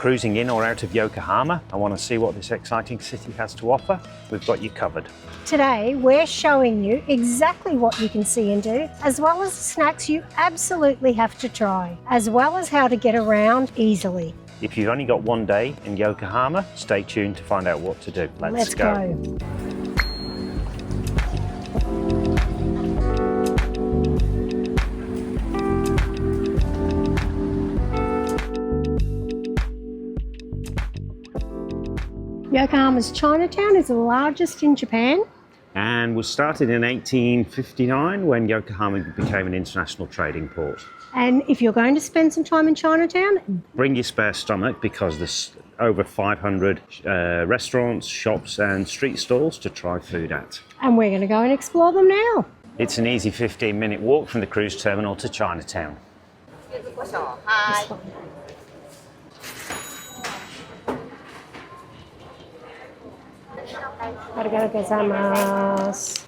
cruising in or out of Yokohama and want to see what this exciting city has to offer, we've got you covered. Today, we're showing you exactly what you can see and do, as well as the snacks you absolutely have to try, as well as how to get around easily. If you've only got one day in Yokohama, stay tuned to find out what to do. Let's go. Yokohama's Chinatown is the largest in Japan. And was started in 1859 when Yokohama became an international trading port. And if you're going to spend some time in Chinatown, bring your spare stomach because there's over 500 restaurants, shops and street stalls to try food at. And we're going to go and explore them now. It's an easy 15-minute walk from the cruise terminal to Chinatown.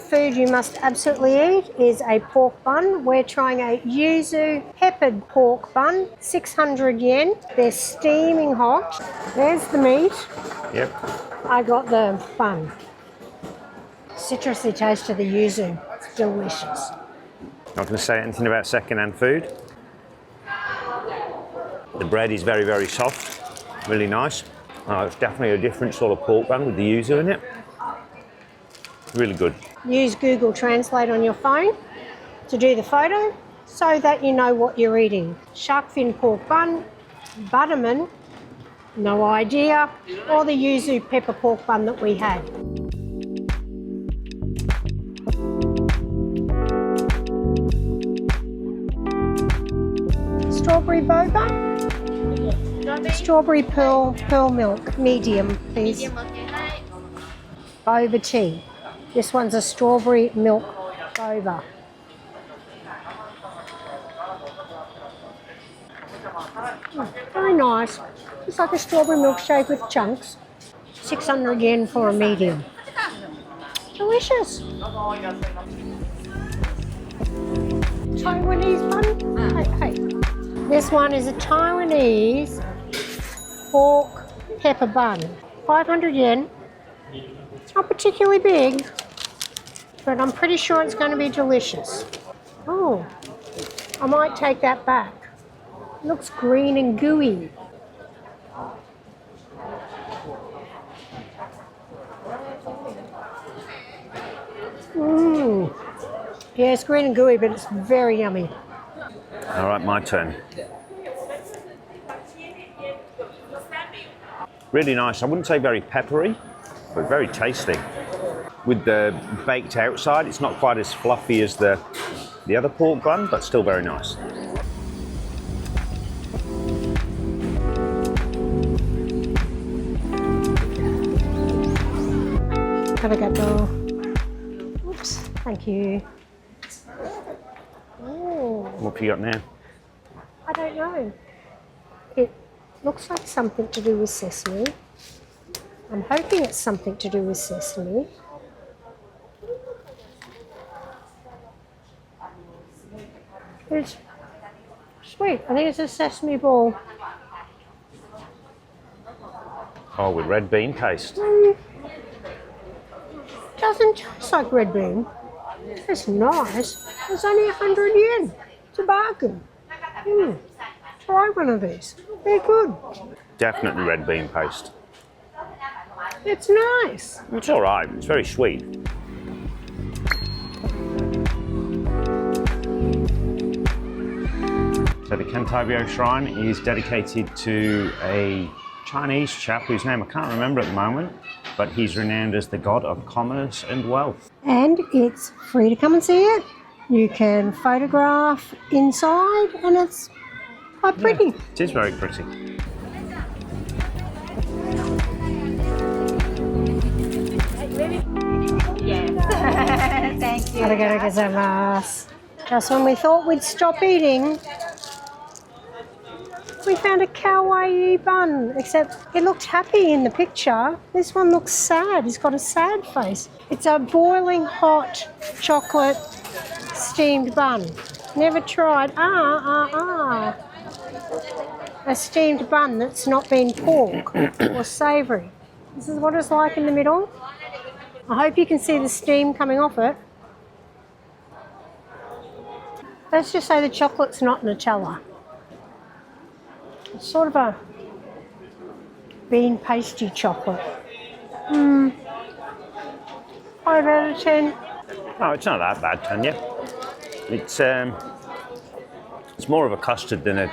Food you must absolutely eat is a pork bun. We're trying a yuzu peppered pork bun, 600 yen. They're steaming hot. There's the meat. Yep. I got the bun. Citrusy taste of the yuzu. It's delicious. Not going to say anything about second-hand food. The bread is very, very soft, really nice. It's definitely a different sort of pork bun with the yuzu in it. Really good. Use Google Translate on your phone to do the photo so that you know what you're eating. Shark fin pork bun, butterman, no idea, or the yuzu pepper pork bun that we had. Strawberry boba? Strawberry pearl milk, medium, please. Boba tea. This one's a strawberry milk boba. Very nice. It's like a strawberry milkshake with chunks. 600 yen for a medium. Delicious. Taiwanese bun. Hey. This one is a Taiwanese pork pepper bun. 500 yen. It's not particularly big, but I'm pretty sure it's going to be delicious. Oh, I might take that back. It looks green and gooey. Yeah, it's green and gooey, but it's very yummy. All right, my turn. Really nice. I wouldn't say very peppery, but very tasty. With the baked outside, it's not quite as fluffy as the other pork bun, but still very nice. Arigato. Oops, thank you. Oh. What have you got now? I don't know. It looks like something to do with sesame. I'm hoping it's something to do with sesame. It's sweet. I think it's a sesame ball. Oh, with red bean paste. Doesn't taste like red bean. It's nice. It's only 100 yen. It's a bargain. Try one of these. They're good. Definitely red bean paste. It's nice. It's all right. It's very sweet. So the Kentobyo Shrine is dedicated to a Chinese chap whose name I can't remember at the moment, but he's renowned as the god of commerce and wealth. And it's free to come and see it. You can photograph inside and it's quite pretty. Yeah, it is very pretty. Thank you. Arigatou gozaimasu. Just when we thought we'd stop eating, we found a kawaii bun, except it looked happy in the picture. This one looks sad. He's got a sad face. It's a boiling hot chocolate steamed bun. Never tried. a steamed bun that's not been pork or savoury. This is what it's like in the middle. I hope you can see the steam coming off it. Let's just say the chocolate's not Nutella. It's sort of a bean pasty chocolate. 5 out of 10. Oh, it's not that bad, Tanya. It's more of a custard than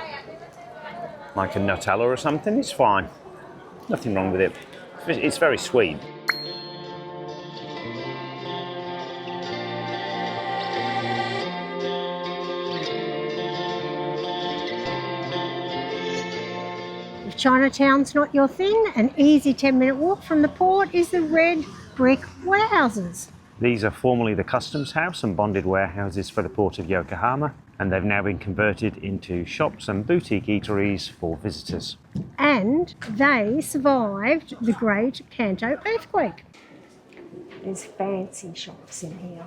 like a Nutella or something. It's fine. Nothing wrong with it. It's very sweet. If Chinatown's not your thing, an easy 10-minute walk from the port is the red brick warehouses. These are formerly the customs house and bonded warehouses for the port of Yokohama, and they've now been converted into shops and boutique eateries for visitors. And they survived the Great Kanto earthquake. There's fancy shops in here.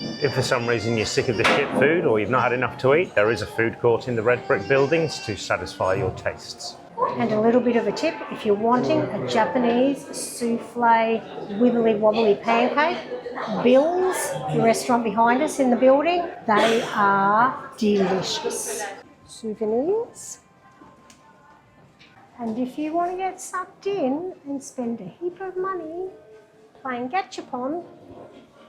If for some reason you're sick of the shit food or you've not had enough to eat, there is a food court in the red brick buildings to satisfy your tastes. And a little bit of a tip, if you're wanting a Japanese souffle wibbly wobbly pancake, Bill's, the restaurant behind us in the building, they are delicious. Souvenirs. And if you want to get sucked in and spend a heap of money playing gachapon,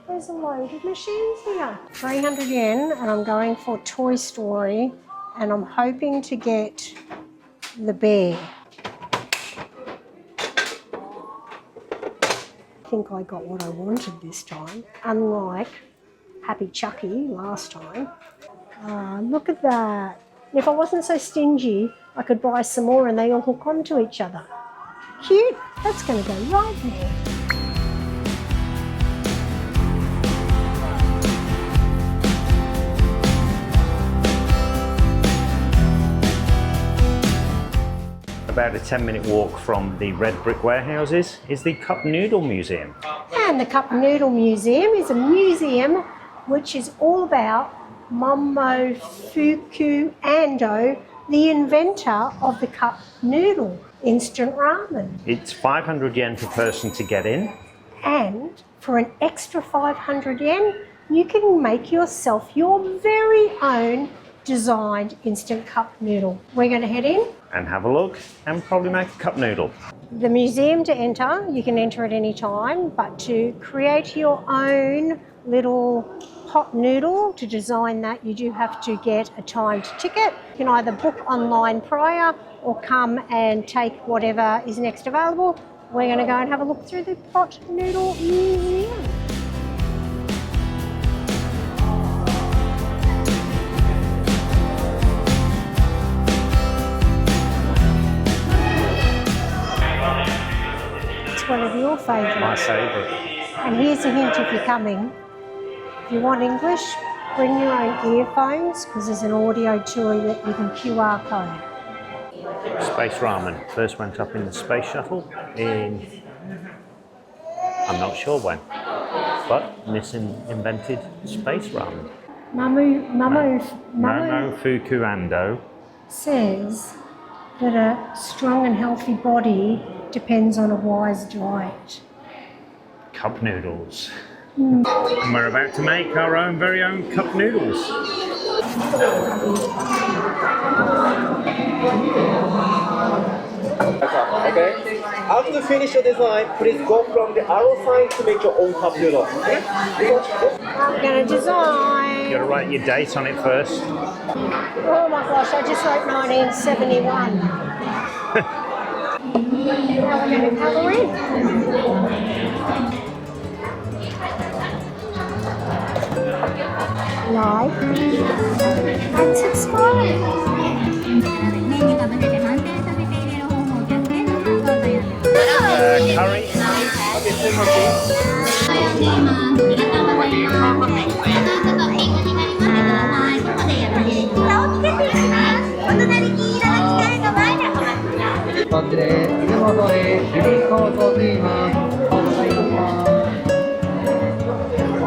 there's a load of machines here. 300 yen, and I'm going for Toy Story, and I'm hoping to get the bear. I think I got what I wanted this time, unlike Happy Chucky last time. Look at that. If I wasn't so stingy, I could buy some more and they all hook onto each other. Cute. That's going to go right there. About a 10-minute walk from the red brick warehouses is the Cup Noodle Museum. And the Cup Noodle Museum is a museum which is all about Momofuku Ando, the inventor of the cup noodle instant ramen. It's 500 yen per person to get in. And for an extra 500 yen, you can make yourself your very own designed instant cup noodle. We're going to head in And have a look and probably make a cup noodle. the museum to enter. You can enter at any time, but to create your own little hot noodle, to design that, you do have to get a timed ticket. You can either book online prior or come and take whatever is next available. We're going to go and have a look through the hot noodle museum. One of your favourites. My favourite. And here's a hint if you're coming. If you want English, bring your own earphones because there's an audio tour that you can QR code. Space ramen. First went up in the space shuttle in, I'm not sure when, but Nissan invented space ramen. Momofuku Ando Says that a strong and healthy body depends on a wise diet. cup noodles. And we're about to make our own very own cup noodles. Okay. After finish the design, please go from the arrow sign to make your own cup noodle. Okay? I'm going to design. You gotta write your date on it first. Oh my gosh, I just wrote 1971. Now we're going to colour in. Like and subscribe. Curry.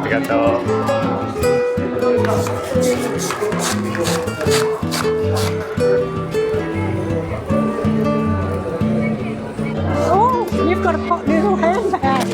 Arigato. got a pot noodle handbag.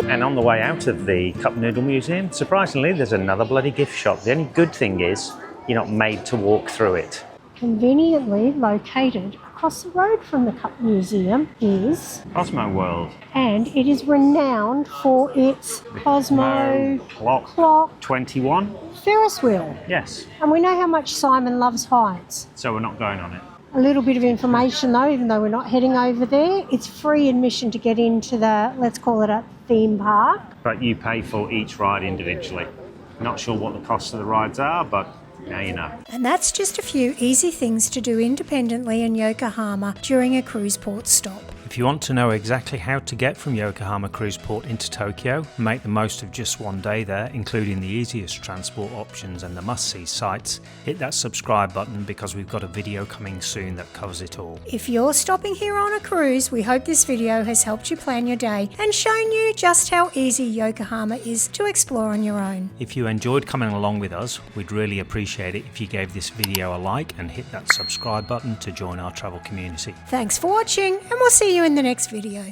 And on the way out of the Cup Noodle Museum, surprisingly, there's another bloody gift shop. The only good thing is you're not made to walk through it. Conveniently located across the road from the Cup Museum is Cosmo World. and it is renowned for its Cosmo Clock 21. Ferris wheel. Yes. And we know how much Simon loves heights. So we're not going on it. A little bit of information though, even though we're not heading over there, it's free admission to get into the, let's call it a theme park. But you pay for each ride individually. Not sure what the cost of the rides are, but now you know. And that's just a few easy things to do independently in Yokohama during a cruise port stop. If you want to know exactly how to get from Yokohama Cruise Port into Tokyo, make the most of just one day there, including the easiest transport options and the must-see sites, hit that subscribe button because we've got a video coming soon that covers it all. If you're stopping here on a cruise, we hope this video has helped you plan your day and shown you just how easy Yokohama is to explore on your own. If you enjoyed coming along with us, we'd really appreciate it if you gave this video a like and hit that subscribe button to join our travel community. Thanks for watching, and we'll see you in the next video.